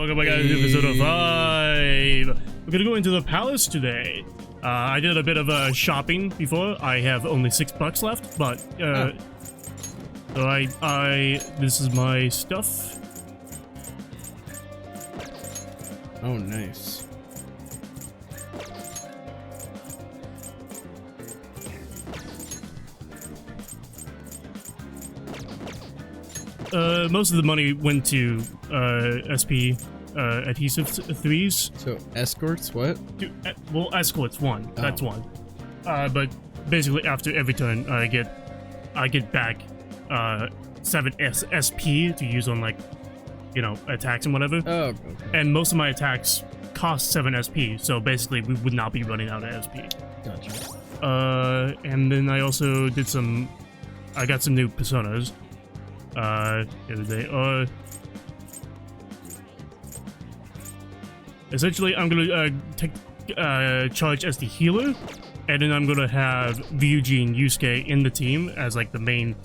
welcome back to episode 5. We're gonna go into the palace today. I did a bit of shopping before. I have only $6 left, but so this is my stuff. Oh, nice. Most of the money went to SP adhesive threes. So escorts, what? Well, escorts one. Oh. That's one. But basically, after every turn, I get back 7 SP to use on, like, you know, attacks and whatever. Oh, okay. And most of my attacks cost 7 SP, so basically we would not be running out of SP. Gotcha. And then I also did I got some new personas the other day. Essentially, I'm gonna take charge as the healer, and then I'm gonna have Ryuji and Yusuke in the team as like the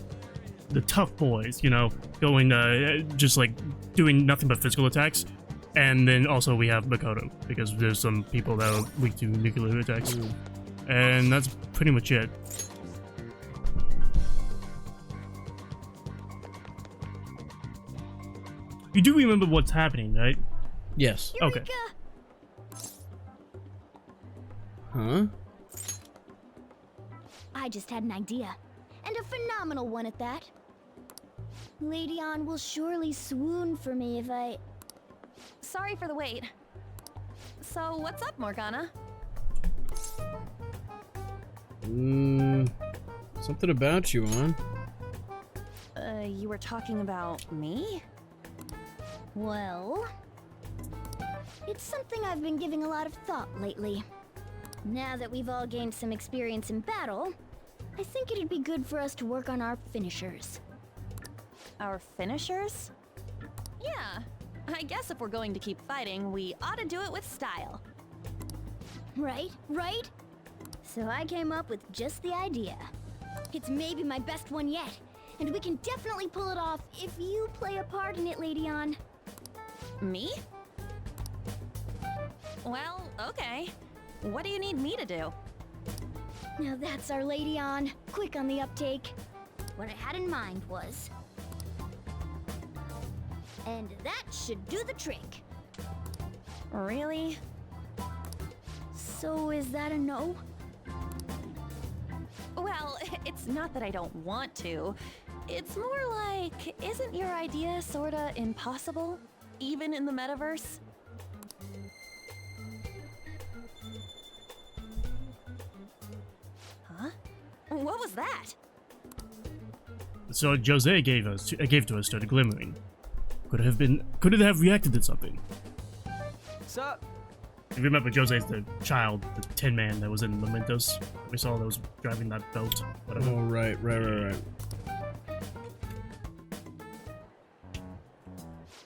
tough boys, you know, going just like doing nothing but physical attacks. And then also we have Makoto, because there's some people that are weak to nuclear attacks. And that's pretty much it. You do remember what's happening, right? Yes. Okay. Huh? I just had an idea, and a phenomenal one at that. Lady Ann will surely swoon for me if I... Sorry for the wait. So, what's up, Morgana? Something about you, Ann. You were talking about me? Well... It's something I've been giving a lot of thought lately. Now that we've all gained some experience in battle, I think it'd be good for us to work on our finishers. Our finishers? Yeah. I guess if we're going to keep fighting, we ought to do it with style. Right? So I came up with just the idea. It's maybe my best one yet, and we can definitely pull it off if you play a part in it, Lady Ann. Me? Well, okay. What do you need me to do? Now that's our Lady Ann, quick on the uptake. What I had in mind was... And that should do the trick. Really? So is that a no? Well, it's not that I don't want to. It's more like, isn't your idea sorta impossible? Even in the metaverse? Huh? What was that? So Jose gave to us to the glimmering. Could it have reacted to something? Sup? You remember Jose's the child, the tin man that was in Mementos? We saw that was driving that boat. Whatever. Oh, right.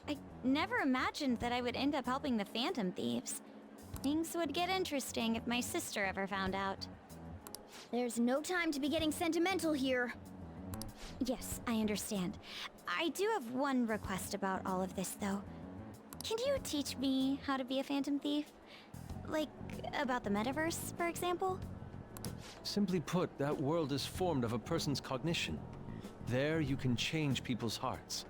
I never imagined that I would end up helping the Phantom Thieves. Things would get interesting if my sister ever found out. There's no time to be getting sentimental here. Yes, I understand. I do have one request about all of this, though. Can you teach me how to be a Phantom Thief? Like, about the metaverse, for example? Simply put, that world is formed of a person's cognition. There you can change people's hearts.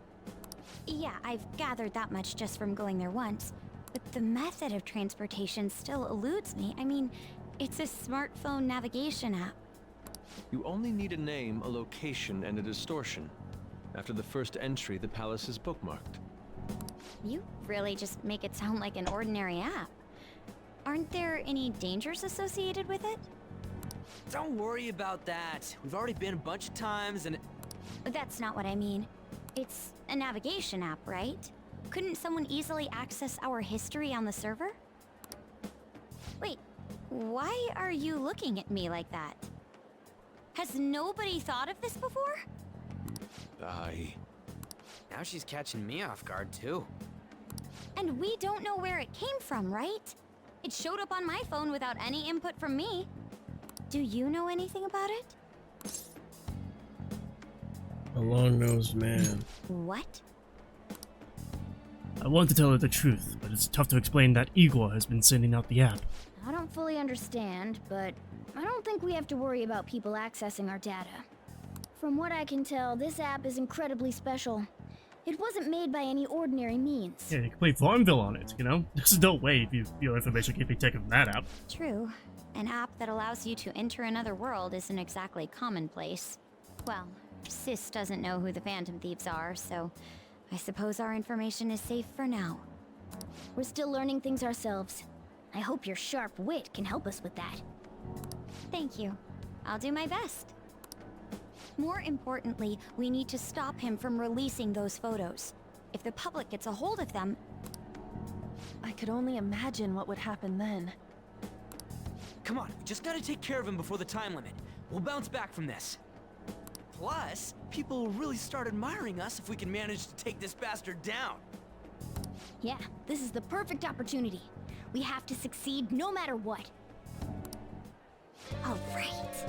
Yeah, I've gathered that much just from going there once. But the method of transportation still eludes me. I mean, it's a smartphone navigation app. You only need a name, a location, and a distortion. After the first entry, the palace is bookmarked. You really just make it sound like an ordinary app. Aren't there any dangers associated with it? Don't worry about that. We've already been a bunch of times and... That's not what I mean. It's a navigation app, right? Couldn't someone easily access our history on the server? Wait, why are you looking at me like that? Has nobody thought of this before? Now she's catching me off guard, too. And we don't know where it came from, right? It showed up on my phone without any input from me. Do you know anything about it? A long-nosed man. What? I want to tell her the truth, but it's tough to explain that Igor has been sending out the app. I don't fully understand, but I don't think we have to worry about people accessing our data. From what I can tell, this app is incredibly special. It wasn't made by any ordinary means. Yeah, you can play Farmville on it, you know? There's no way your information can be taken from that app. True. An app that allows you to enter another world isn't exactly commonplace. Well, Sis doesn't know who the Phantom Thieves are, so I suppose our information is safe for now. We're still learning things ourselves. I hope your sharp wit can help us with that. Thank you. I'll do my best. More importantly, we need to stop him from releasing those photos. If the public gets a hold of them... I could only imagine what would happen then. Come on, we just gotta take care of him before the time limit. We'll bounce back from this. Plus, people will really start admiring us if we can manage to take this bastard down. Yeah, this is the perfect opportunity. We have to succeed no matter what. All right.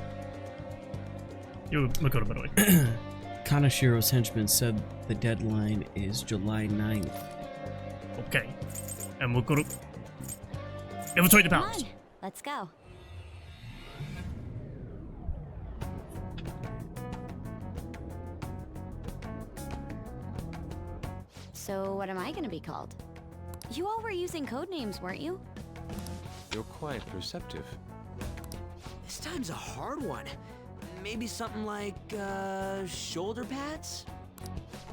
You Makoto, by the way. Kanashiro's henchman said the deadline is July 9th. Okay. And we'll go to... Infiltrate the Come palace. on, let's go. So what am I gonna be called? You all were using code names, weren't you? You're quite perceptive. This time's a hard one. Maybe something like, shoulder pads?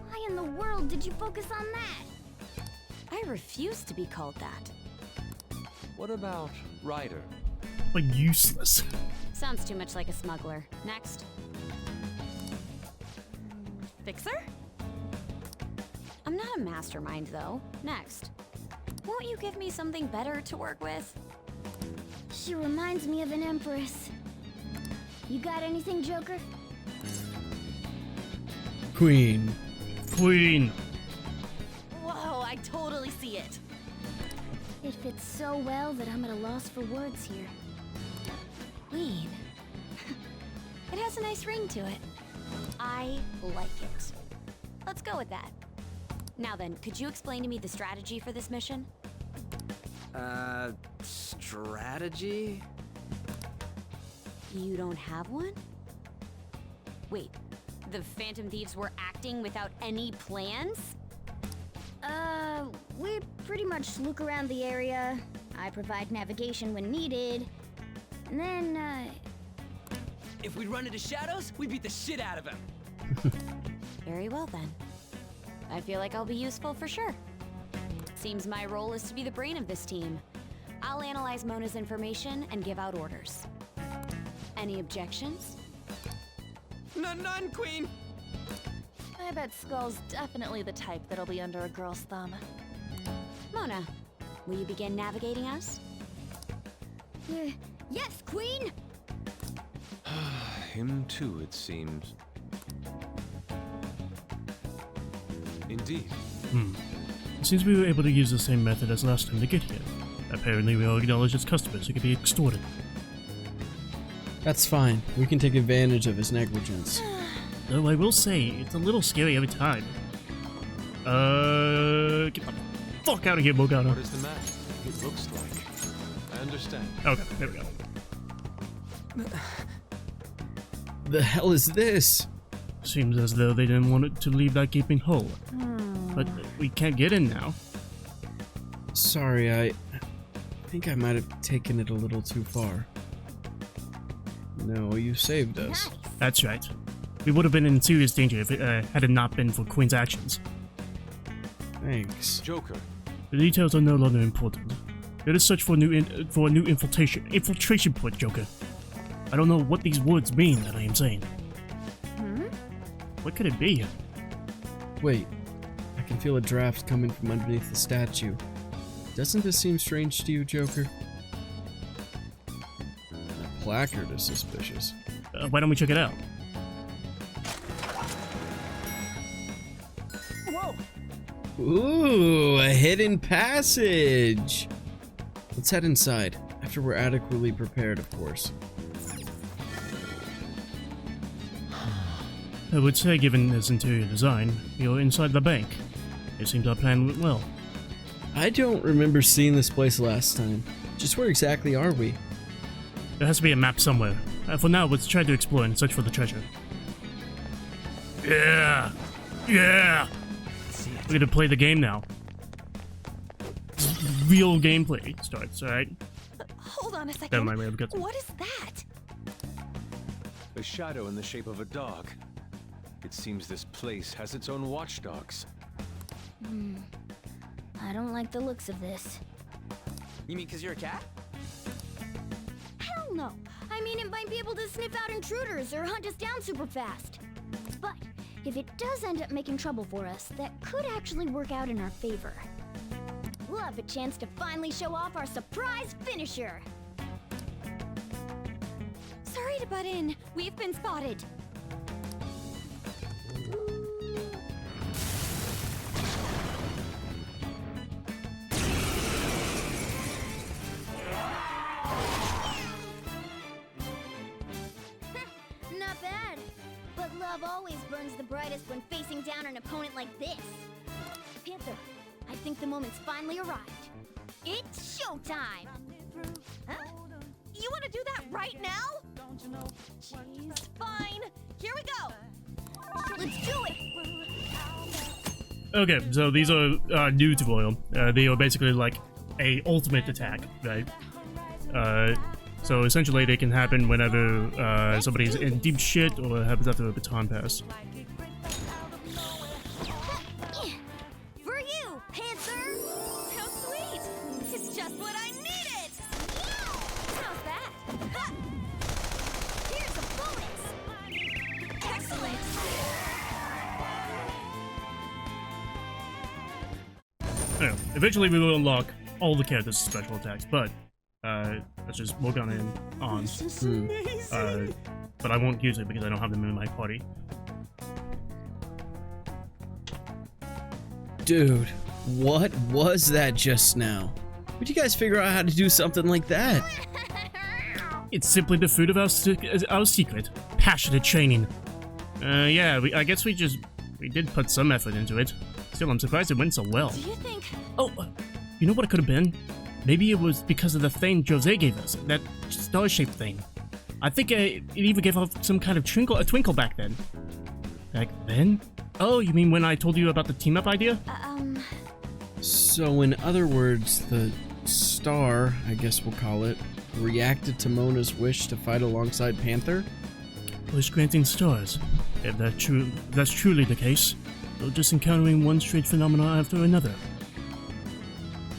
Why in the world did you focus on that? I refuse to be called that. What about Ryder? Like, useless. Sounds too much like a smuggler. Next. Fixer? I'm not a mastermind, though. Next. Won't you give me something better to work with? She reminds me of an empress. You got anything, Joker? Queen. Queen. Whoa, I totally see it. It fits so well that I'm at a loss for words here. Queen. It has a nice ring to it. I like it. Let's go with that. Now then, could you explain to me the strategy for this mission? Strategy? You don't have one? Wait, the Phantom Thieves were acting without any plans? We pretty much look around the area. I provide navigation when needed. And then, If we run into shadows, we beat the shit out of him. Very well then. I feel like I'll be useful for sure. Seems my role is to be the brain of this team. I'll analyze Mona's information and give out orders. Any objections? None, Queen! I bet Skull's definitely the type that'll be under a girl's thumb. Mona, will you begin navigating us? yes, Queen! Him too, it seems. Indeed. It seems we were able to use the same method as last time to get here. Apparently we all acknowledge as customers who could be extorted. That's fine. We can take advantage of his negligence. Though I will say, it's a little scary every time. Get the fuck out of here, Mogata. What is the matter? It looks like. I understand. Okay, there we go. The hell is this? Seems as though they didn't want it to leave that gaping hole. But we can't get in now. Sorry, I think I might have taken it a little too far. No, you saved us. That's right. We would have been in serious danger if it had it not been for Queen's actions. Thanks. Joker, The details are no longer important. Let us search for a new infiltration point, Joker. I don't know what these words mean that I am saying. What could it be? Wait, I can feel a draft coming from underneath the statue. Doesn't this seem strange to you, Joker? That placard is suspicious. Why don't we check it out? Whoa! Ooh, a hidden passage! Let's head inside, after we're adequately prepared, of course. I would say, given its interior design, you're inside the bank. It seems our plan went well. I don't remember seeing this place last time. Just where exactly are we? There has to be a map somewhere. For now, let's try to explore and search for the treasure. Yeah! Yeah! We're gonna play the game now. Real gameplay starts, alright? Hold on a second. Never mind, we have got What is that? A shadow in the shape of a dog. It seems this place has its own watchdogs. I don't like the looks of this. You mean 'cause you're a cat? Hell no! I mean, it might be able to sniff out intruders or hunt us down super fast. But if it does end up making trouble for us, that could actually work out in our favor. We'll have a chance to finally show off our surprise finisher. Sorry to butt in. We've been spotted. Not bad. But love always burns the brightest when facing down an opponent like this. Panther, I think the moment's finally arrived. It's showtime! Huh? You want to do that right now? Jeez, fine. Here we go. Let's do it! Okay, so these are new to Royal. They are basically like a ultimate attack, right? So essentially they can happen whenever somebody's in deep shit or happens after a baton pass. For you, Panther! How sweet. It's just what I needed. How's that? Ha! Here's a bonus! Excellent. Anyway, eventually we will unlock all the characters' special attacks, but let's just work on it on. But I won't use it because I don't have them in my party. Dude, what was that just now? Would you guys figure out how to do something like that? It's simply the fruit of our secret, passionate training. Yeah, I guess we did put some effort into it. Still, I'm surprised it went so well. Do you think? Oh, you know what it could have been? Maybe it was because of the thing Jose gave us, that star-shaped thing. I think it even gave off some kind of twinkle back then. Back then? Oh, you mean when I told you about the team-up idea? So in other words, the star, I guess we'll call it, reacted to Mona's wish to fight alongside Panther? Wish-granting stars. If that's truly the case, we're just encountering one strange phenomenon after another.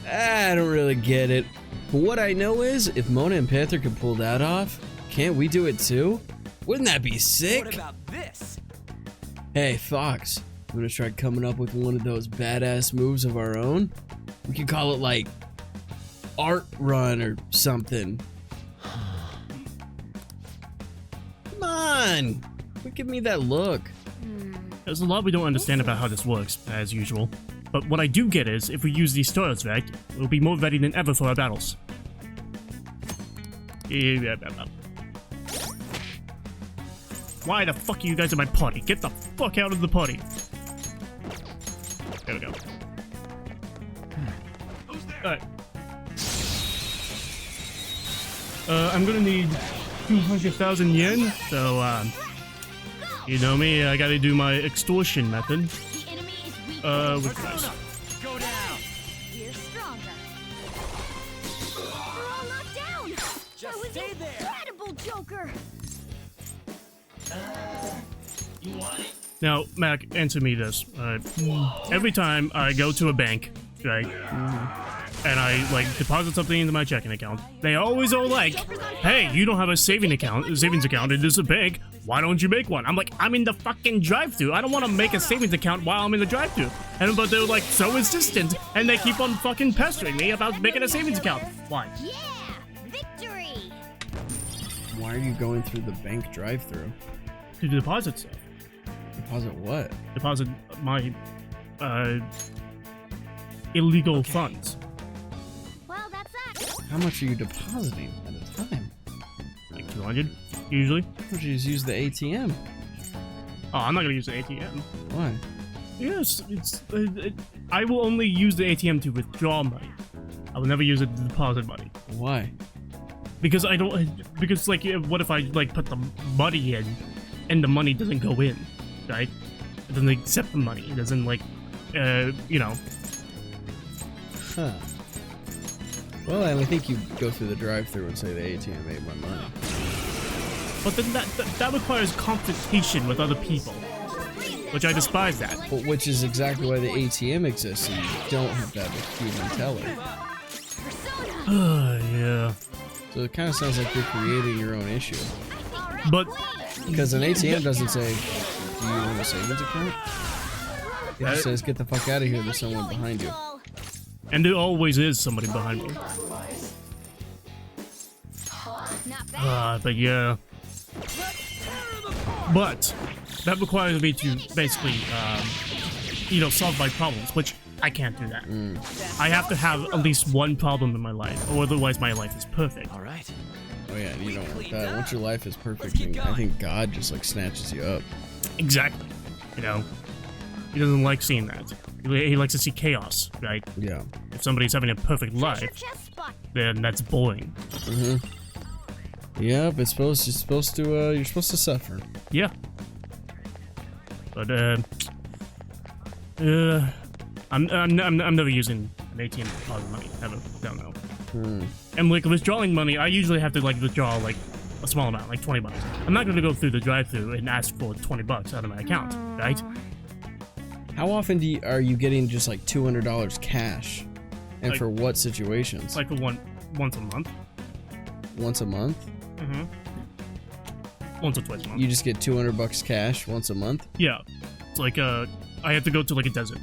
I don't really get it. But what I know is, if Mona and Panther can pull that off, can't we do it too? Wouldn't that be sick? What about this? Hey, Fox, you wanna try coming up with one of those badass moves of our own? We could call it like Art Run or something. Come on! Quit giving me that look. There's a lot we don't understand about how this works, as usual. But what I do get is, if we use these stars right, we'll be more ready than ever for our battles. Why the fuck are you guys in my party? Get the fuck out of the party! There we go. Alright. I'm gonna need 200,000 yen, so, you know me, I gotta do my extortion method. The enemy is weak. Which guys? Go down. We're stronger. We're all knocked down! Just that was stay there. incredible, Joker! Now, Mac, answer me this. Every time I go to a bank, right, and I, like, deposit something into my checking account, they always are like, hey, you don't have a savings account in this bank. Why don't you make one? I'm like, I'm in the fucking drive-thru. I don't want to make a savings account while I'm in the drive-thru. But they're, like, so insistent, and they keep on fucking pestering me about making a savings account. Why? Yeah! Victory! Why are you going through the bank drive-thru? To deposit stuff. Deposit what? Deposit my, illegal funds. Well, that's that. How much are you depositing at a time? Like 200, usually. Why don't you just use the ATM? Oh, I'm not gonna use the ATM. Why? Yes, I will only use the ATM to withdraw money. I will never use it to deposit money. Why? Because I don't. Because like, what if I like put the money in, and the money doesn't go in, right? It doesn't accept the money. It doesn't like, you know. Huh. Well, I think you go through the drive-thru and say the ATM ate my money. But then that requires confrontation with other people, which I despise that. But which is exactly why the ATM exists, and you don't have to have a human teller. Yeah. So it kind of sounds like you're creating your own issue. But Because an ATM doesn't say, do you want a savings account? It just says, get the fuck out of here, there's someone behind you. and there always is somebody behind me. But yeah. But that requires me to basically, you know, solve my problems, which I can't do that. I have to have at least one problem in my life, or otherwise my life is perfect. All right. Oh yeah, you don't want that. Once your life is perfect, then I think God just like snatches you up. Exactly. You know, he doesn't like seeing that. He likes to see chaos, right? Yeah. If somebody's having a perfect life, then that's boring. Yeah, but you're supposed to suffer. Yeah. But I'm never using an ATM to deposit money. Never. No. And like withdrawing money, I usually have to like withdraw like a small amount, like 20 bucks. I'm not gonna go through the drive-thru and ask for 20 bucks out of my account, right? How often are you getting just like $200 cash? And Like- for what situations? Like once a month. Once a month? Once or twice a month. You just get $200 cash once a month? Yeah. It's like I have to go to like a desert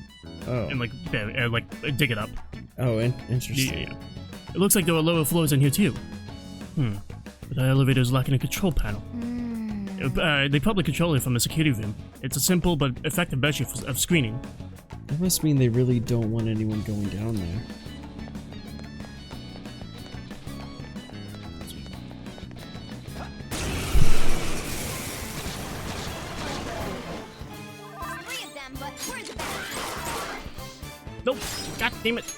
Oh. and like dig it up. Oh, interesting. Yeah. It looks like there are lower floors in here too. But the elevator is lacking a control panel. They probably control it from a security room. It's a simple but effective measure of screening. That must mean they really don't want anyone going down there. Nope. God damn it.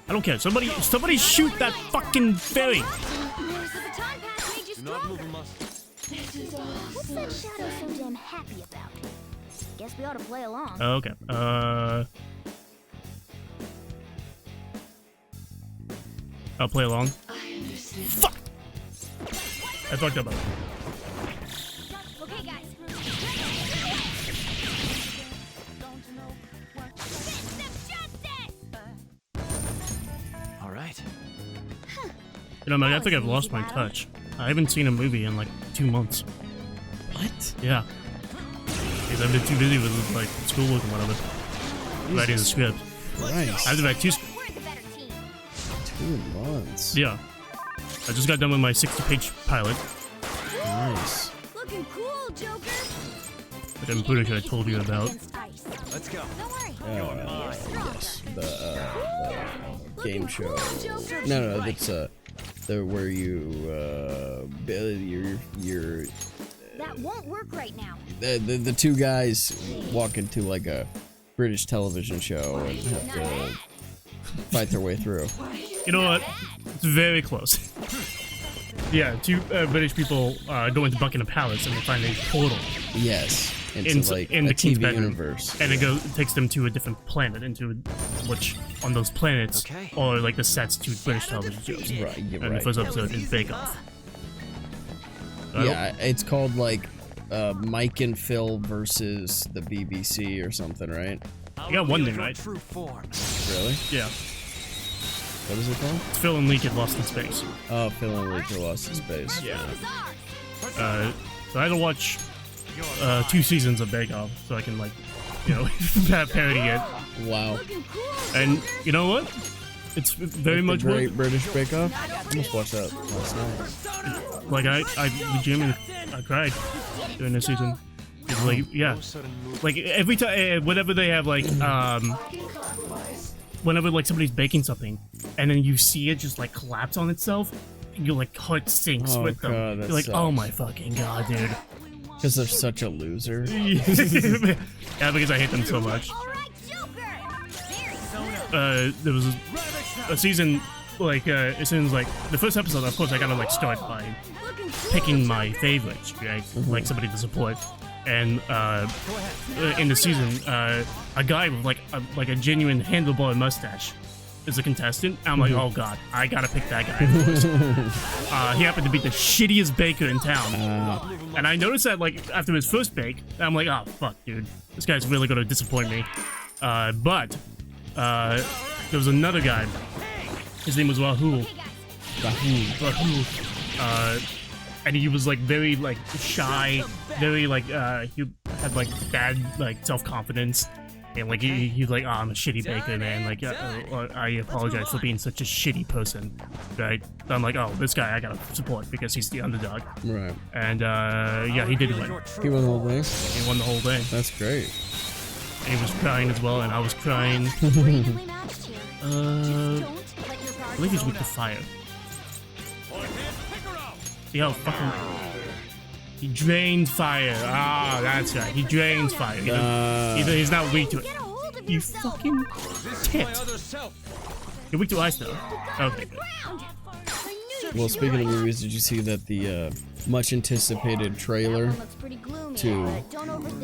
I don't care. Somebody shoot that fucking fairy. Do not move a muscle. What's that shadow so damn happy about? Guess we ought to play along. Okay. I'll play along. Fuck! I fucked up. Okay, guys. All right. You know, man, I think I've lost my touch. I haven't seen a movie in like 2 months. What? Yeah. Because I've been too busy with like schoolwork and whatever. Writing the script. I Nice. have to write 2 scripts. 2 months. Yeah. I just got done with my 60-page pilot, Nice. Looking cool, Joker. which I'm pretty sure I told you about. Let's go. Yes. The game show. No, that's the where you your That won't work right now. the 2 guys walk into like a British television show and have to fight their way through. You know what? It's very close. Yeah, 2 British people go into Buckingham Palace and they find a portal Yes. Into like in a the king's TV bedroom, universe. and it takes them to a different planet, which on those planets Okay. are like the sets to British television shows. Right, you're And right. the first episode is Bake Off. I don't- Yeah, it's called like Mike and Phil versus the BBC or something, right? You got one name right. True form. Really? Yeah, What is it called? it's Phil and Lee get lost in space. Oh, Phil and Luke are lost in space. Yeah. So I had to watch 2 seasons of Bake Off so I can like, you know, parody it. Wow. And you know what? It's very The much worth Great it. British Bake Off. I almost watched that last night. Like I legitimately I cried during this season. It's like yeah, No sudden move. like every time whenever they have like whenever like somebody's baking something and then you see it just like collapse on itself, your like heart sinks Oh, with them. God, that You're like, oh sucks. my fucking god, dude. Because they're such a loser. Yeah, because I hate them so much. There was a season, like, as soon as, like, the first episode, of course, I gotta, like, start by picking my favorites, right? Like, somebody to support. And, in the season, a guy with, like a genuine handlebar mustache is a contestant. I'm like, oh god, I gotta pick that guy. He happened to be the shittiest baker in town. And I noticed that, like, after his first bake, I'm like, oh, fuck, dude. This guy's really gonna disappoint me. But there was another guy. His name was Rahul. And he was, like, very, like, shy, very, like, he had, like, bad, like, self-confidence. And, like, he's like, oh, I'm a shitty baker, man. Like, I apologize for being such a shitty person, right? So I'm like, oh, this guy I gotta support because he's the underdog. Right. And, yeah, he did win. He won the whole thing? He won the whole thing. That's great. And he was crying as well, and I was crying. I believe he's weak to fire. See how fucking... He drains fire. Ah, that's right. He drains fire. He's not weak to it. You fucking tit. You're weak to ice, though. Okay. Well, speaking of movies, did you see that the much anticipated trailer to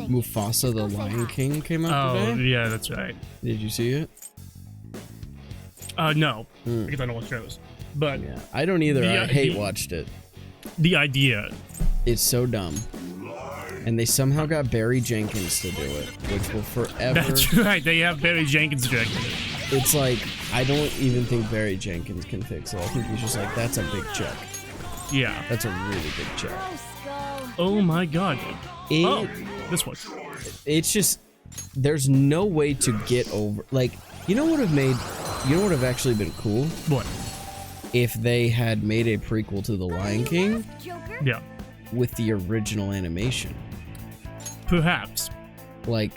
Mufasa the Lion King came out today? Oh, yeah, that's right. Did you see it? No, because I don't watch shows. But yeah, I don't either. I hate watched it. The idea. It's so dumb. And they somehow got Barry Jenkins to do it, which will forever... That's right, they have Barry Jenkins directing it. It's like, I don't even think Barry Jenkins can fix it. I think he's just like, that's a big check. Yeah. That's a really big check. Oh my god. Oh, this one. It's just, there's no way to get over... Like, you know what would have actually been cool? What? If they had made a prequel to The Lion King. Yeah. With the original animation. Perhaps. Like,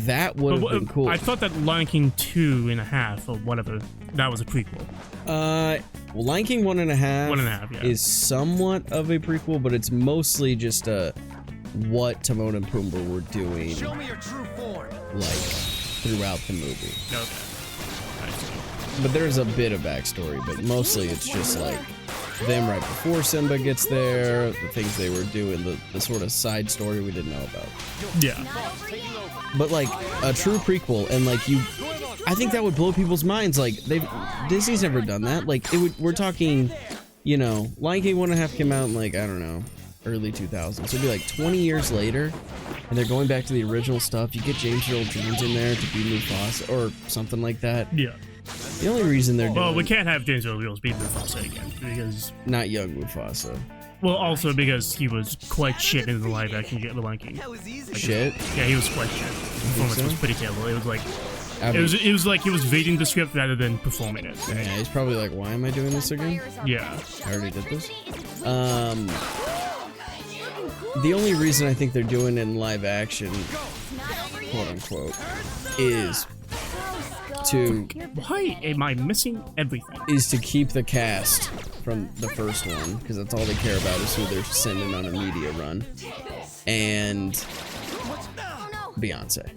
that would have been cool. I thought that Lion King 2.5 or whatever, that was a prequel. Well, Lion King 1.5 yeah. is somewhat of a prequel, but it's mostly just what Timon and Pumbaa were doing. Show me your true form. Like, throughout the movie. Okay. But there's a bit of backstory, but mostly it's just like them right before Simba gets there, the things they were doing, the sort of side story we didn't know about. Yeah. But like a true prequel, and like I think that would blow people's minds. Like Disney's never done that. Like we're talking, you know, Lion King 1.5 came out in like, I don't know, early 2000s. So it'd be like 20 years later, and they're going back to the original stuff. You get James Earl Jones in there to be Mufasa or something like that. Yeah. The only reason they're doing... Well, we can't have James Earl Jones be Mufasa again, because... Not young Mufasa. Well, also because he was quite shit in the live action The Lion King. Like, shit? Yeah, he was quite shit. The performance was pretty terrible. It was like... I mean, it was like he was reading the script rather than performing it. Yeah, he's probably like, why am I doing this again? Yeah. I already did this. The only reason I think they're doing it in live action, quote unquote, is to... Why am I missing everything? Is to keep the cast from the first one, because that's all they care about is who they're sending on a media run. And Beyonce.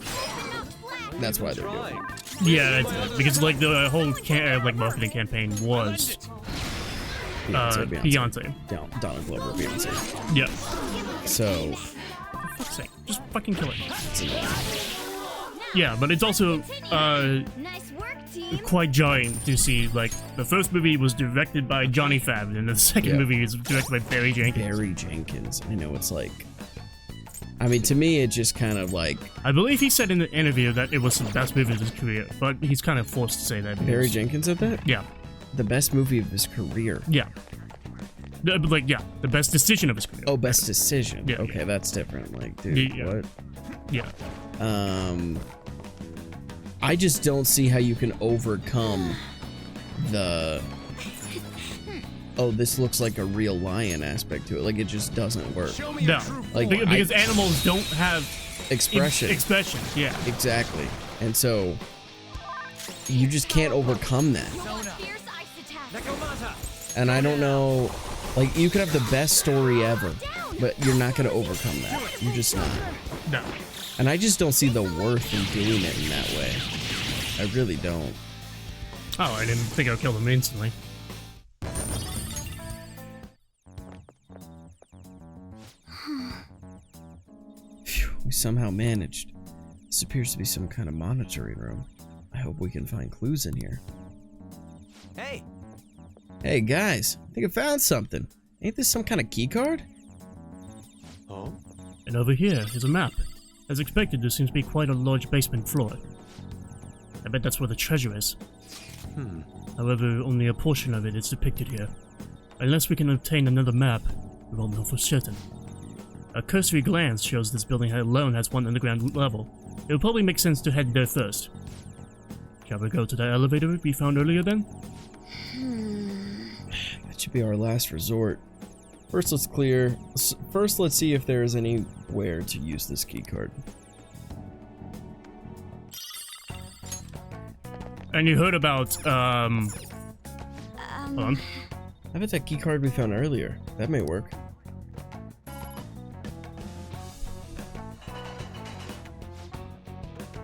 That's why they're doing it. Yeah, that's it. Because like the whole marketing campaign was Beyonce. Donald Glover, Beyonce. Yeah. So, for fuck's sake, just fucking kill it. Yeah, but it's also quite jarring to see, like, the first movie was directed by Johnny Favreau, and the second movie was directed by Barry Jenkins. Barry Jenkins. I know, it's like... I mean, to me, it just kind of like... I believe he said in the interview that it was the best movie of his career, but he's kind of forced to say that. Because, Barry Jenkins said that? Yeah. The best movie of his career? Yeah. The best decision of his career. Oh, best decision. Yeah, okay, that's different. Like, dude, what? Yeah. I just don't see how you can overcome the... Oh, this looks like a real lion aspect to it. Like, it just doesn't work. No. Like, because animals don't have... Expression. Expression, yeah. Exactly. And so, you just can't overcome that. And I don't know... Like, you could have the best story ever. but you're not gonna overcome that. You're just not. No. And I just don't see the worth in doing it in that way. I really don't. Oh, I didn't think I'd kill them instantly. Phew, we somehow managed. This appears to be some kind of monitoring room. I hope we can find clues in here. Hey, Hey guys, I think I found something. Ain't this some kind of key card? Oh? And over here is a map. As expected, there seems to be quite a large basement floor. I bet that's where the treasure is. However, only a portion of it is depicted here. Unless we can obtain another map, we won't know for certain. A cursory glance shows this building alone has one underground level. It would probably make sense to head there first. Shall we go to the elevator we found earlier then? That should be our last resort. First, let's see if there is anywhere to use this key card. And you heard about, hold on. How about that key card we found earlier? That may work.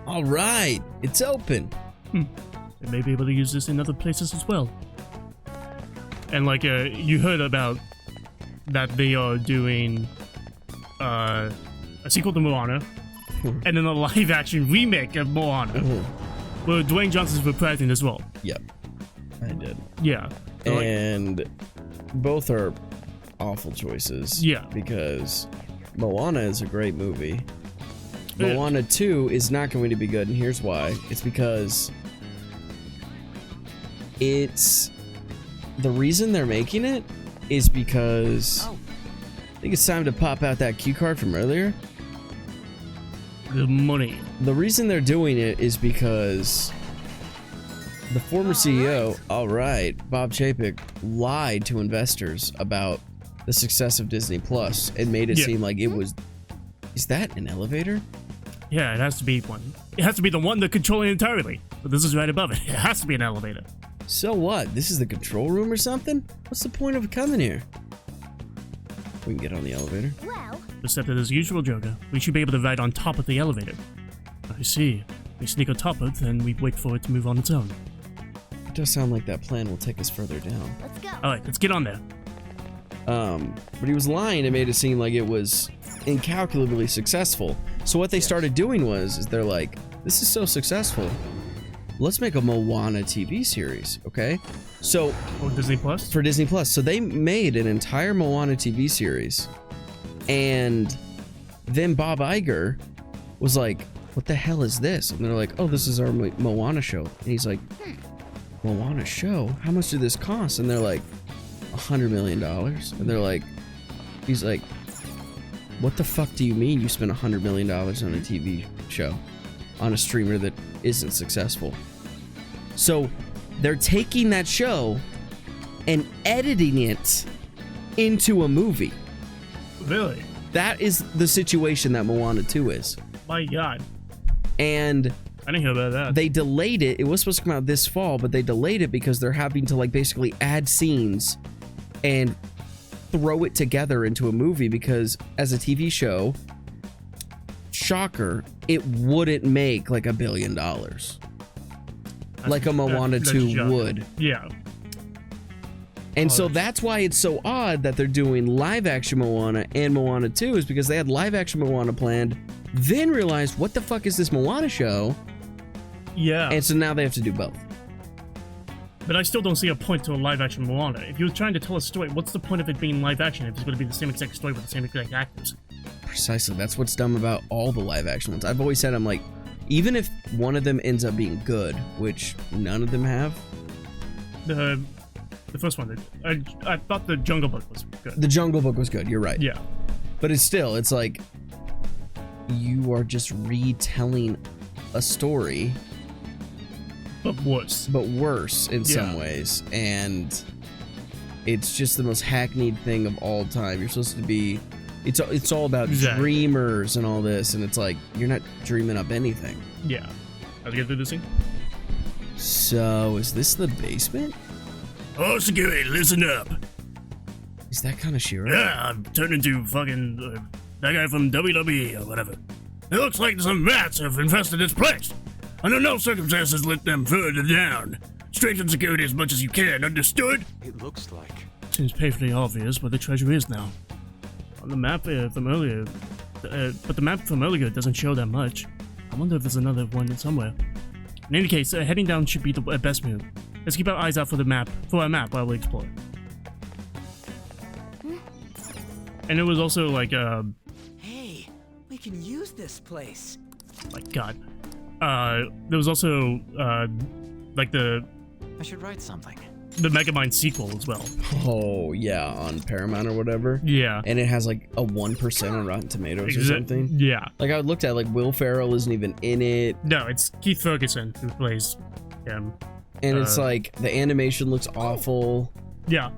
All right, it's open. We may be able to use this in other places as well. And like, you heard about that they are doing a sequel to Moana, and then a live-action remake of Moana, where Dwayne Johnson's reprising as well. Yep, I did. Yeah. So, like, And both are awful choices. Yeah. Because Moana is a great movie. Yeah. Moana 2 is not going to be good, and here's why. It's because the reason they're making it is because I think it's time to pop out that cue card from earlier. the money. The reason they're doing it is because the former CEO, Bob Chapek, lied to investors about the success of Disney Plus and made it seem like it was. Is that an elevator? Yeah, it has to be one. It has to be the one they're controlling entirely. But this is right above it. It has to be an elevator. So what? This is the control room or something? What's the point of coming here? We can get on the elevator. Well, Except that as usual, Joker, we should be able to ride on top of the elevator. I see. We sneak on top of it, then we wait for it to move on its own. It does sound like that plan will take us further down. let's go. Alright, let's get on there. But he was lying and made it seem like it was incalculably successful. So what they started doing is they're like, this is so successful, let's make a Moana TV series, okay? So Oh, Disney Plus? for Disney Plus, so they made an entire Moana TV series, and then Bob Iger was like, what the hell is this? And they're like, oh, this is our Moana show. And he's like, Moana show? How much did this cost? And they're like, $100 million. And they're like, he's like, what the fuck do you mean you spent $100 million on a TV show on a streamer that isn't successful? So they're taking that show and editing it into a movie. Really? That is the situation that Moana 2 is. My god. And I didn't hear about that. they delayed it. It was supposed to come out this fall, but they delayed it because they're having to like basically add scenes and throw it together into a movie, because as a TV show, shocker, it wouldn't make like $1 billion like a Moana that's 2 shocking. would. Yeah. And so that's why it's so odd that they're doing live action Moana and Moana 2, is because they had live action Moana planned, then realized, what the fuck is this Moana show? Yeah. And so now they have to do both. But I still don't see a point to a live action Moana. If you're trying to tell a story, what's the point of it being live action if it's going to be the same exact story with the same exact actors? Precisely. That's what's dumb about all the live action ones. I've always said, I'm like, even if one of them ends up being good, which none of them have. The first one, I thought the Jungle Book was good. The Jungle Book was good, you're right. Yeah. But it's like, you are just retelling a story, But worse. but worse in some ways. And it's just the most hackneyed thing of all time. You're supposed to be, it's all about Exactly. dreamers and all this, and it's like, you're not dreaming up anything. Yeah. How'd you get through this thing? So, is this the basement? Oh, security, listen up. Is that kind of Shiro? Yeah, I'm turning into fucking that guy from WWE or whatever. It looks like some rats have infested this place. Under no circumstances let them further down. Strengthen security as much as you can, understood? It looks like. Seems painfully obvious where the treasure is now. On the map from earlier, but the map from earlier doesn't show that much. I wonder if there's another one somewhere. In any case, heading down should be the best move. Let's keep our eyes out for a map while we explore. And it was also like, Hey, we can use this place. my God. There was also, like the I should write something. Megamind sequel as well. Oh yeah, on Paramount or whatever. Yeah. And it has like a 1% on Rotten Tomatoes or something. Yeah. Like I looked at, like Will Ferrell isn't even in it, No, it's Keith Ferguson who plays him. and it's like the animation looks awful. Yeah.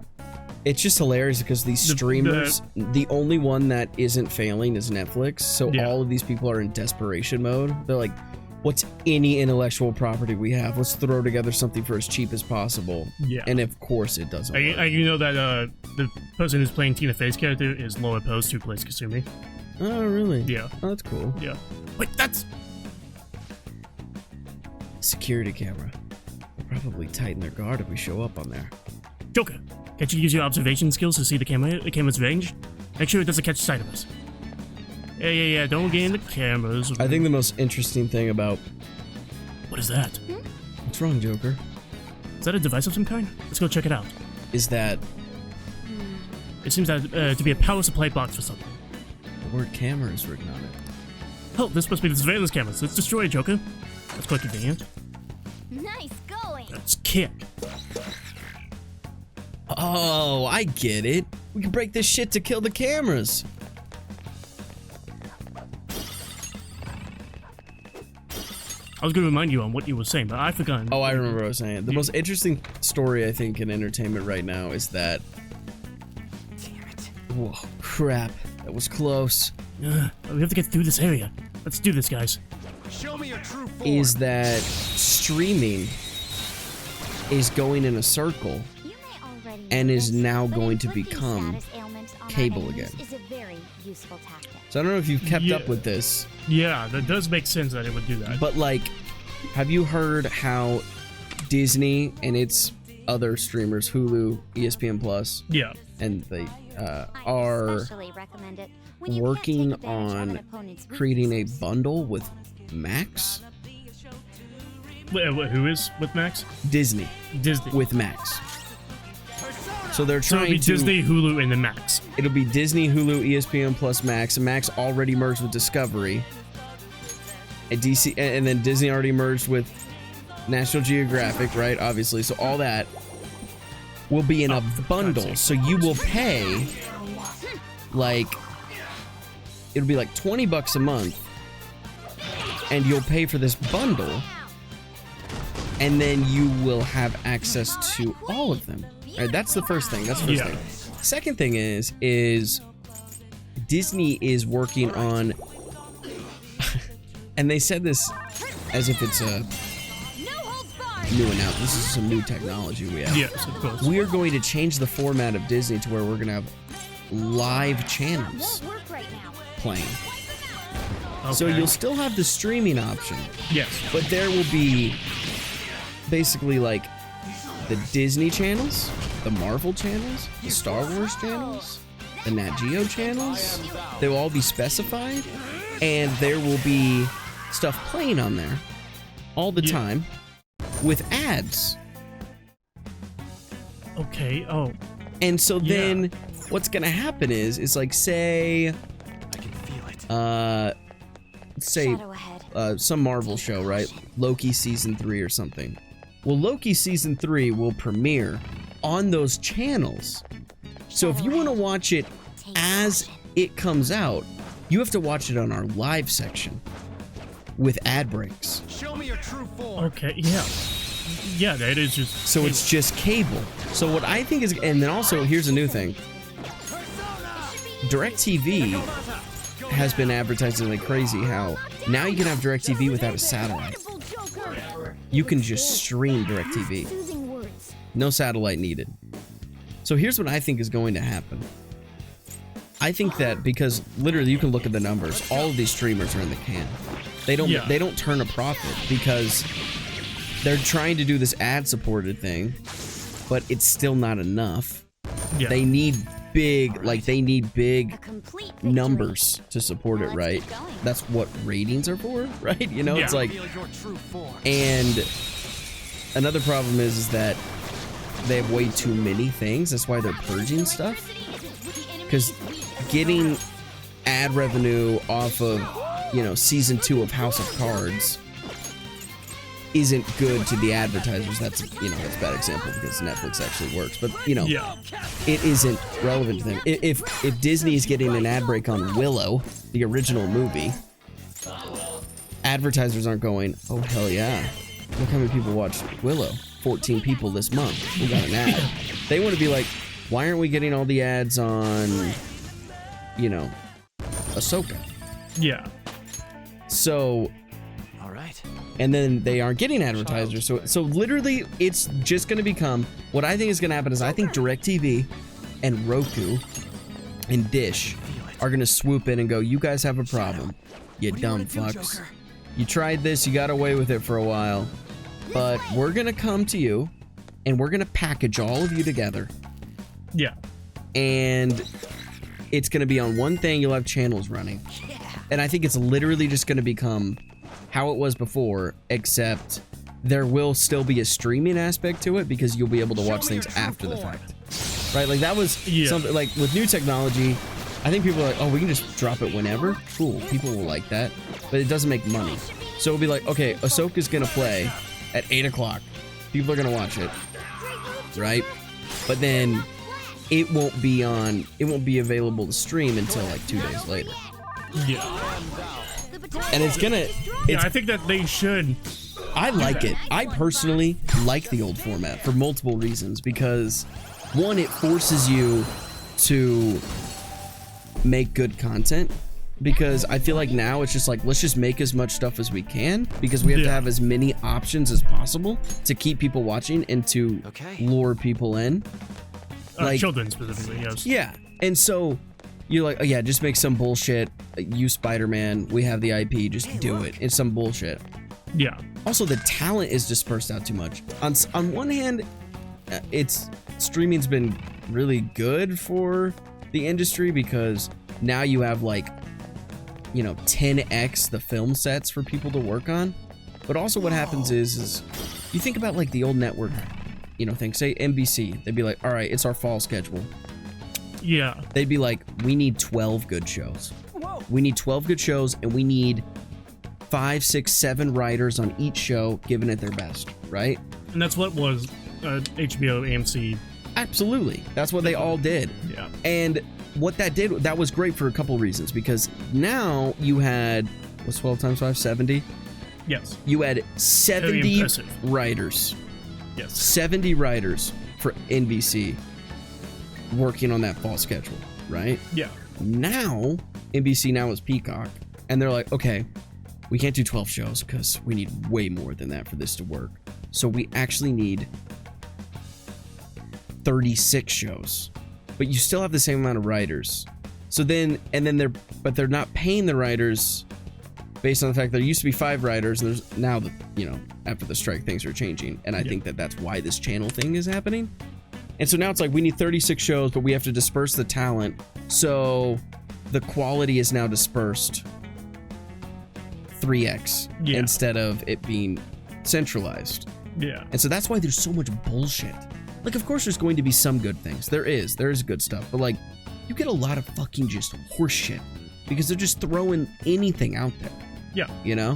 It's just hilarious because these streamers, the only one that isn't failing is Netflix. So Yeah. all of these people are in desperation mode. They're like, what's any intellectual property we have? Let's throw together something for as cheap as possible. Yeah. And of course it doesn't work. You know that the person who's playing Tina Fey's character is Laura Post, who plays Kasumi. Oh, really? Yeah. Oh, that's cool. Yeah. Wait, that's... Security camera. They'll probably tighten their guard if we show up on there. Joker, can't you use your observation skills to see the camera's range? Make sure it doesn't catch sight of us. Yeah, don't get in the cameras. I think the most interesting thing about... What is that? What's wrong, Joker? Is that a device of some kind? Let's go check it out. Is that It seems that to be a power supply box or something. the word camera is written on it? Oh, this must be the surveillance cameras. Let's destroy it, Joker. That's quite convenient. Nice going. Let's kick. Oh, I get it. We can break this shit to kill the cameras. I was going to remind you on what you were saying, but I forgot. Oh, I remember what I was saying. The most interesting story, I think, in entertainment right now is that... Damn it. Whoa, crap. That was close. We have to get through this area. Let's do this, guys. Show me your true form. Is that streaming is going in a circle You may already and know is this, now but going to inflicting become status ailments on our cable enemies again. is a very useful tactic. So I don't know if you've kept Yeah. up with this, Yeah, that does make sense that it would do that. but like, have you heard how Disney and its other streamers, Hulu, ESPN Plus, Yeah. and they I are especially recommend it when you can't working take advantage of an on opponent's creating a weaknesses. bundle with Max? Who is with Max? Disney Disney. with Max. So they're So it'll trying be to... Disney, Hulu, and then Max. It'll be Disney, Hulu, ESPN Plus, Max, and Max already merged with Discovery. And DC, and then Disney already merged with National Geographic, right? Obviously, so all that will be in a for God's bundle. sake. So you will pay like it'll be like $20 a month, and you'll pay for this bundle, and then you will have access to all of them. All right, that's the first thing. That's the first Yeah. thing. Second thing is Disney is working on, and they said this as if it's a new announcement. This is some new technology we have. Yes, of course. We are going to change the format of Disney to where we're going to have live channels Won't work right now. playing. Okay. So you'll still have the streaming option, Yes. but there will be basically like the Disney channels, the Marvel channels, the Star Wars channels, the Nat Geo channels. They will all be specified, and there will be stuff playing on there all the Yeah. time with ads. Okay. Oh. And so Yeah. then what's gonna happen is like say I can feel it. say Shadow ahead. some Marvel show, right? Loki season 3 or something. Well, Loki season 3 will premiere on those channels. So if you want to watch it as it comes out, you have to watch it on our live section with ad breaks. Show me your true form. Okay. Yeah. Yeah. That is just. So it's just cable. So what I think is, and then also here's a new thing. DirecTV has been advertising like crazy how now you can have DirecTV without a satellite. You can just stream DirecTV. Soothing words. No satellite needed. So here's what I think is going to happen. I think that because literally you can look at the numbers, all of these streamers are in the can. They don't turn a profit because they're trying to do this ad-supported thing, but it's still not enough. Yeah. They need big, they need A big complete victory. numbers to support it, Let's right? keep going. That's what ratings are for, right? You know, Yeah. it's like, Reveal your true form. and another problem is that they have way too many things. That's why they're purging stuff. Because getting ad revenue off of, season 2 of House of Cards isn't good to the advertisers. That's a bad example because Netflix actually works. But, Yeah. it isn't relevant to them. If Disney's getting an ad break on Willow, the original movie, advertisers aren't going, oh, hell yeah. Look how many people watched Willow. 14 people this month. We got an ad. They want to be like, why aren't we getting all the ads on, Ahsoka? Yeah. So, All right. and then they aren't getting advertisers. So literally, it's just going to become, what I think is going to happen is I think DirecTV and Roku and Dish are going to swoop in and go, you guys have a problem. You dumb fucks. You tried this, you got away with it for a while, but we're going to come to you and we're going to package all of you together. Yeah. And it's going to be on one thing. You'll have channels running. And I think it's literally just going to become how it was before, except there will still be a streaming aspect to it because you'll be able to watch things after the fact. Right? Like that was something like with new technology, I think people are like, oh, we can just drop it whenever. Cool. People will like that, but it doesn't make money. So it'll be like, okay, Ahsoka's going to play at 8 o'clock. People are going to watch it. Right? But then it won't be available to stream until like 2 days later. Yeah. And it's gonna, Yeah, I think that they should. I like it. I personally like the old format for multiple reasons because one, it forces you to make good content because I feel like now it's just like, let's just make as much stuff as we can because we have to have as many options as possible to keep people watching and to lure people in. Like Children specifically, yes. Yeah. And so you're like, oh yeah, just make some bullshit. You Spider-Man, we have the IP, just do it. It's some bullshit. Yeah. Also, the talent is dispersed out too much. On one hand, streaming's been really good for the industry because now you have 10x the film sets for people to work on. But also what happens is you think about like the old network, thing, say NBC, they'd be like, all right, it's our fall schedule. Yeah. They'd be like, we need 12 good shows. We need 12 good shows and we need 5, 6, 7 writers on each show giving it their best, right? And that's what was HBO, AMC. Absolutely. That's what they all did. Yeah. And what that did, that was great for a couple reasons because now you had, what's 12 times 5? 70? Yes. You had 70 writers. Yes. 70 writers for NBC working on that fall schedule, right? Yeah. Now, NBC now is Peacock, and they're like, okay, we can't do 12 shows because we need way more than that for this to work. So we actually need 36 shows, but you still have the same amount of writers. So then, they're not paying the writers based on the fact that there used to be 5 writers, and there's now after the strike, things are changing, and I think that's why this channel thing is happening. And so now it's like we need 36 shows, but we have to disperse the talent, so the quality is now dispersed 3x instead of it being centralized. Yeah. And so that's why there's so much bullshit. Like, of course, there's going to be some good things. There is good stuff, but like, you get a lot of fucking just horse shit because they're just throwing anything out there. Yeah.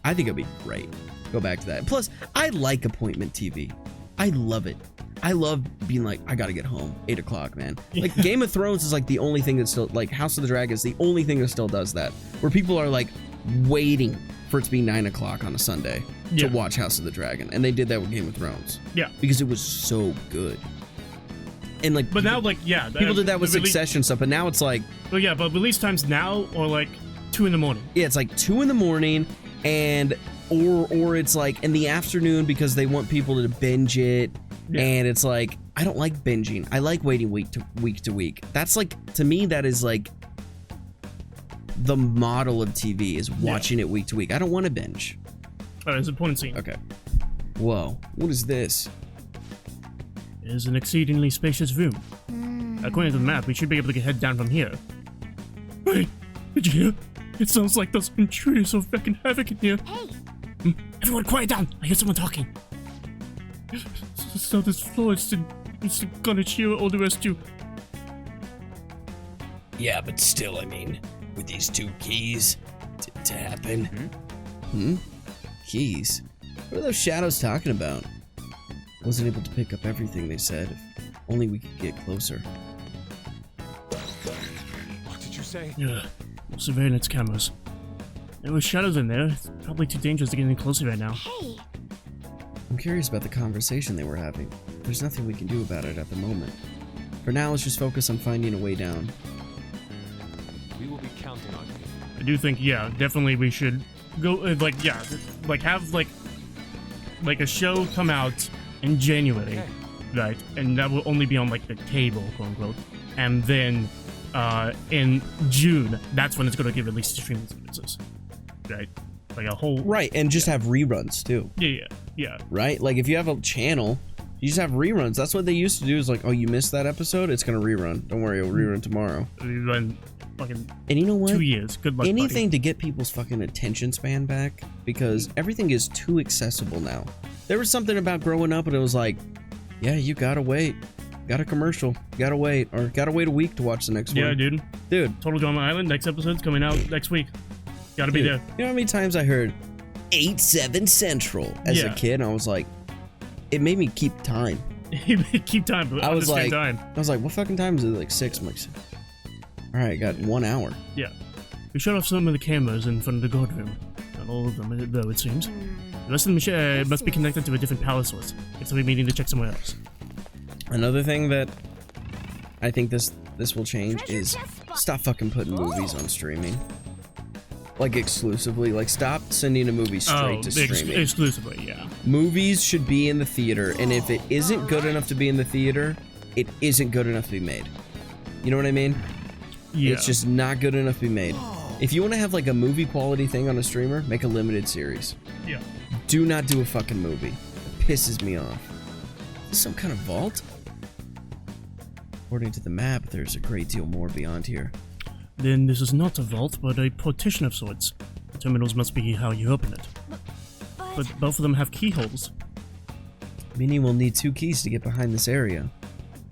I think it'd be great. Go back to that. Plus, I like appointment TV. I love it. I love being like, I gotta get home, 8 o'clock, man. Like Game of Thrones is like the only thing that still, like House of the Dragon is the only thing that still does that, where people are like waiting for it to be 9 o'clock on a Sunday to watch House of the Dragon, and they did that with Game of Thrones. Yeah, because it was so good. And like, but now people did that with Succession stuff, but now it's like, but release times now are like 2 in the morning. Yeah, it's like 2 in the morning, and or it's like in the afternoon because they want people to binge it. Yeah. And it's like, I don't like binging. I like waiting week to week. That's like, to me, that is like the model of TV, is watching it week to week. I don't want to binge. Oh, there's a point scene. Okay. Whoa, what is this? It is an exceedingly spacious room. According to the map, we should be able to head down from here. Wait, did you hear? It sounds like those intruders are wrecking havoc in here. Hey, Everyone quiet down! I hear someone talking. So this floor is gonna cheer all the rest too. Yeah, but still, I mean, with these 2 keys to happen. Keys? What are those shadows talking about? Wasn't able to pick up everything they said. If only we could get closer. What did you say? Yeah, surveillance cameras. There were shadows in there. It's probably too dangerous to get any closer right now. hey. I'm curious about the conversation they were having. There's nothing we can do about it at the moment. For now, let's just focus on finding a way down. We will be counting on you. I do think, yeah, definitely we should go, have a show come out in January, right? And that will only be on like the cable, quote unquote. And then in June, that's when it's going to get released to streaming services, right? Like a whole Right, and just have reruns too. Yeah. Right? Like if you have a channel, you just have reruns. That's what they used to do, is like, oh, you missed that episode? It's gonna rerun. Don't worry, it'll rerun tomorrow. We run fucking And you know what? 2 years. Good luck, Anything to get people's fucking attention span back, because everything is too accessible now. There was something about growing up and it was like, yeah, you gotta wait. Got a commercial. Gotta wait. Or gotta wait a week to watch the next buddy. one. Yeah, dude. Dude. Total Drama Island, next episode's coming out next week. Gotta be Dude, there. you know how many times I heard 8/7 Central as a kid, and I was like, it made me keep time. Keep time, but I was like, time. what fucking time is it? Like 6. I'm like, all right, got 1 hour. Yeah. We shut off some of the cameras in front of the guard room. Not all of them, though, it seems. The rest of them must be connected to a different power source. Guess we'll be needing to check somewhere else. Another thing that I think this will change is stop fucking putting movies on streaming. Like exclusively. Like stop sending a movie straight to streaming. Exclusively, yeah. Movies should be in the theater, and if it isn't good enough to be in the theater, it isn't good enough to be made. You know what I mean? Yeah. It's just not good enough to be made. If you want to have like a movie quality thing on a streamer, make a limited series. Yeah. Do not do a fucking movie. It pisses me off. Is this some kind of vault? According to the map, there's a great deal more beyond here. Then this is not a vault, but a partition of sorts. The terminals must be how you open it. But both of them have keyholes. Minnie will need 2 keys to get behind this area.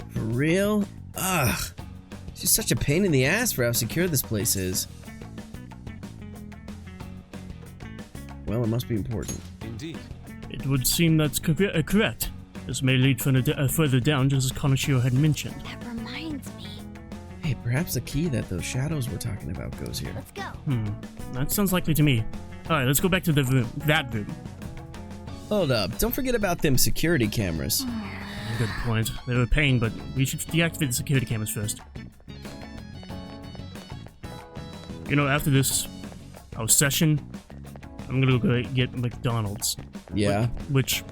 For real? Ugh. She's such a pain in the ass for how secure this place is. Well, it must be important. Indeed. It would seem that's correct. This may lead further down, just as Konishiro had mentioned. That reminds me. Hey, perhaps the key that those shadows were talking about goes here. Let's go. That sounds likely to me. Alright, let's go back to the room. That room. Hold up, don't forget about them security cameras. Good point. They were a pain, but we should deactivate the security cameras first. You know, after this, our session, I'm gonna go get McDonald's. Yeah. Which,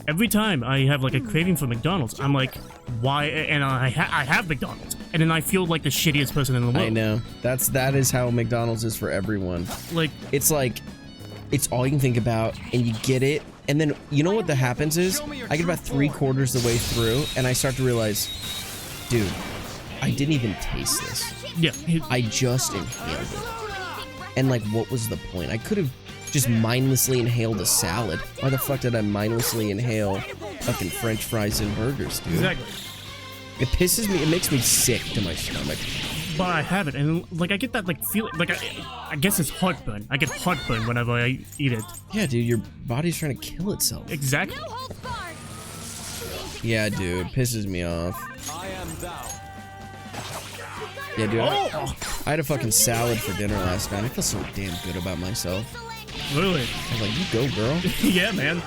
every time I have like a craving for McDonald's, I'm like, why? And I have McDonald's, and then I feel like the shittiest person in the world. I know. That is how McDonald's is for everyone. Like, it's all you can think about, and you get it, and then you know what happens is, I get about 3/4 the way through, and I start to realize, dude, I didn't even taste this. Yeah. I just inhaled it. And like, what was the point? I could have just mindlessly inhaled a salad. Why the fuck did I mindlessly inhale fucking French fries and burgers, dude? Exactly. It pisses me, it makes me sick to my stomach. But I have it, and like I get that like feeling, like I guess it's heartburn. I get heartburn whenever I eat it. Yeah, dude, your body's trying to kill itself. Exactly. Yeah, dude, pisses me off. I am thou. Yeah, dude, I had a fucking salad for dinner last night. I feel so damn good about myself. Really? I was like, you go, girl. Yeah, man.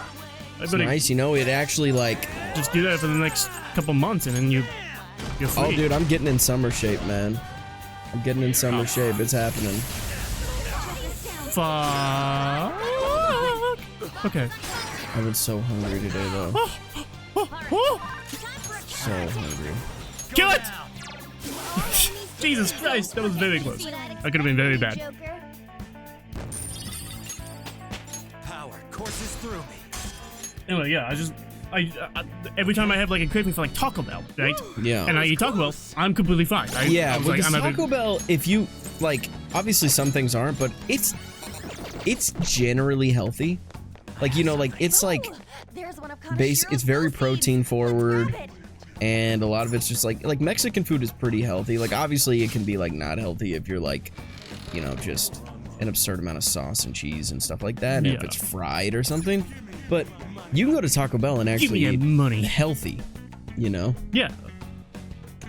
It's nice, you know, it actually like... Just do that for the next couple months and then you're free. Oh, dude, I'm getting in summer shape, man. I'm getting in summer shape. It's happening. Fuck. Okay. I've been so hungry today, though. So hungry. Kill it! Jesus Christ, that was very close. That could have been very bad. Joker. Power courses through me. Anyway, yeah, I every time I have like a craving for like Taco Bell, right? Yeah. And I eat Taco Bell, I'm completely fine. Yeah, I was because I'm Taco Bell, if you like, obviously some things aren't, but it's generally healthy. Like, you know, like it's like it's very protein forward, and a lot of it's just like Mexican food is pretty healthy. Like, obviously it can be like not healthy if you're like, you know, just an absurd amount of sauce and cheese and stuff like that, and if it's fried or something. But you can go to Taco Bell and actually Give me money. healthy, you know. Yeah.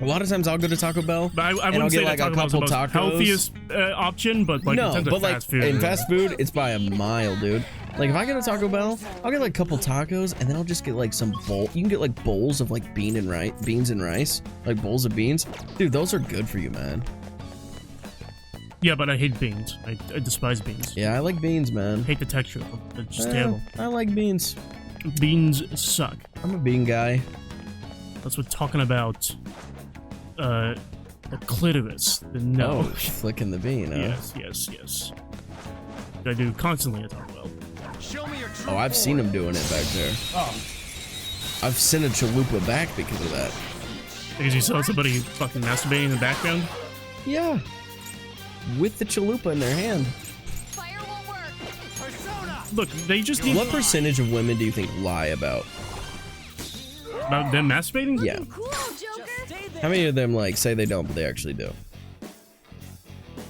A lot of times I'll go to Taco Bell But I and I'll wouldn't say get like that a Taco Bell's couple the most tacos. healthiest option, but like in No, terms of but like fast food, in fast food, it's by a mile, dude. Like if I go to Taco Bell, I'll get like a couple tacos and then I'll just get like some bowl. You can get like bowls of like beans and rice, like bowls of beans. Dude, those are good for you, man. Yeah, but I hate beans. I despise beans. Yeah, I like beans, man. I hate the texture of them. They're just terrible. I like beans. Beans suck. I'm a bean guy. That's what talking about the clitoris. The no. Oh, flicking the bean, huh? Yes. I do constantly at Taco Bell. Show me your true Oh, I've seen him doing it back there. Oh. I've sent a chalupa back because of that. Because you saw somebody fucking masturbating in the background? Yeah. With the chalupa in their hand. Fire won't work. persona. Look, they just need What percentage of women do you think lie about? about them masturbating? Yeah. Cool, Joker. How many of them like say they don't, but they actually do?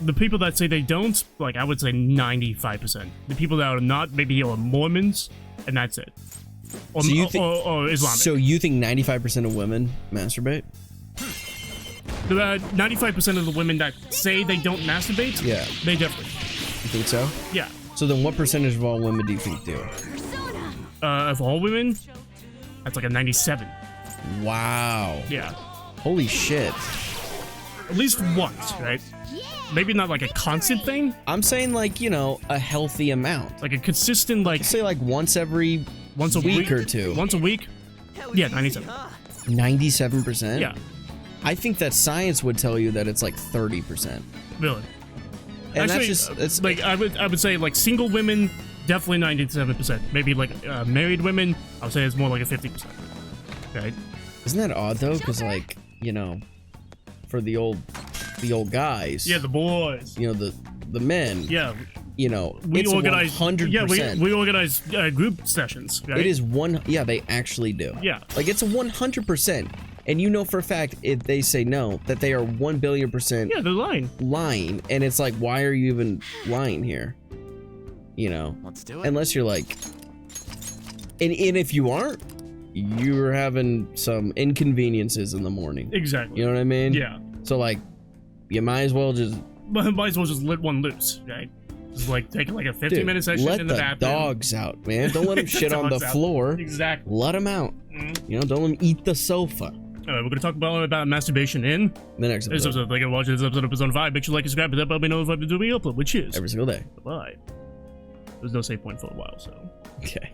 The people that say they don't, like, I would say 95%. The people that are not, maybe are Mormons, and that's it. Or, So you think- or Islamic. So you think 95% of women masturbate? The 95% of the women that say they don't masturbate, Yeah. they definitely. You think so? Yeah. So then what percentage of all women do you think do? Of all women, that's like a 97. Wow. Yeah. Holy shit. At least once, right? Maybe not like a constant thing, I'm saying like, you know, a healthy amount. like a consistent, like Say like once every once a week or two. Once a week? Yeah, 97. 97%? Yeah, I think that science would tell you that it's like 30%. really. And Actually, that's just it's like I would say like single women, definitely 97%. Maybe like married women, I would say it's more like a 50%. Right? isn't that odd though? Because like, you know, for the old guys, Yeah, the boys. you know, the men, Yeah, you know, we it's organize. 100%. Yeah, we organize group sessions. Right? It is one. Yeah, they actually do. Yeah. Like it's a 100%, and you know for a fact if they say no, that they are 1,000,000,000% Yeah, they're lying. lying, and it's like, why are you even lying here? You know, Let's do it. unless you're like, and if you aren't, you're having some inconveniences in the morning. Exactly. You know what I mean? Yeah. So like, you might as well just Might as well just let one loose, right? Just like take like a 15-minute session let in the the bathroom. dogs out, man. Don't let them The shit on the dogs out. floor. Exactly. Let them out. You know, don't let them eat the sofa. We're gonna talk about masturbation in The next this episode, episode. Like, watch this episode of episode 5. Make sure you like and subscribe. That will be notified when we upload. Which is every single day. bye. There's no save point for a while, so. Okay.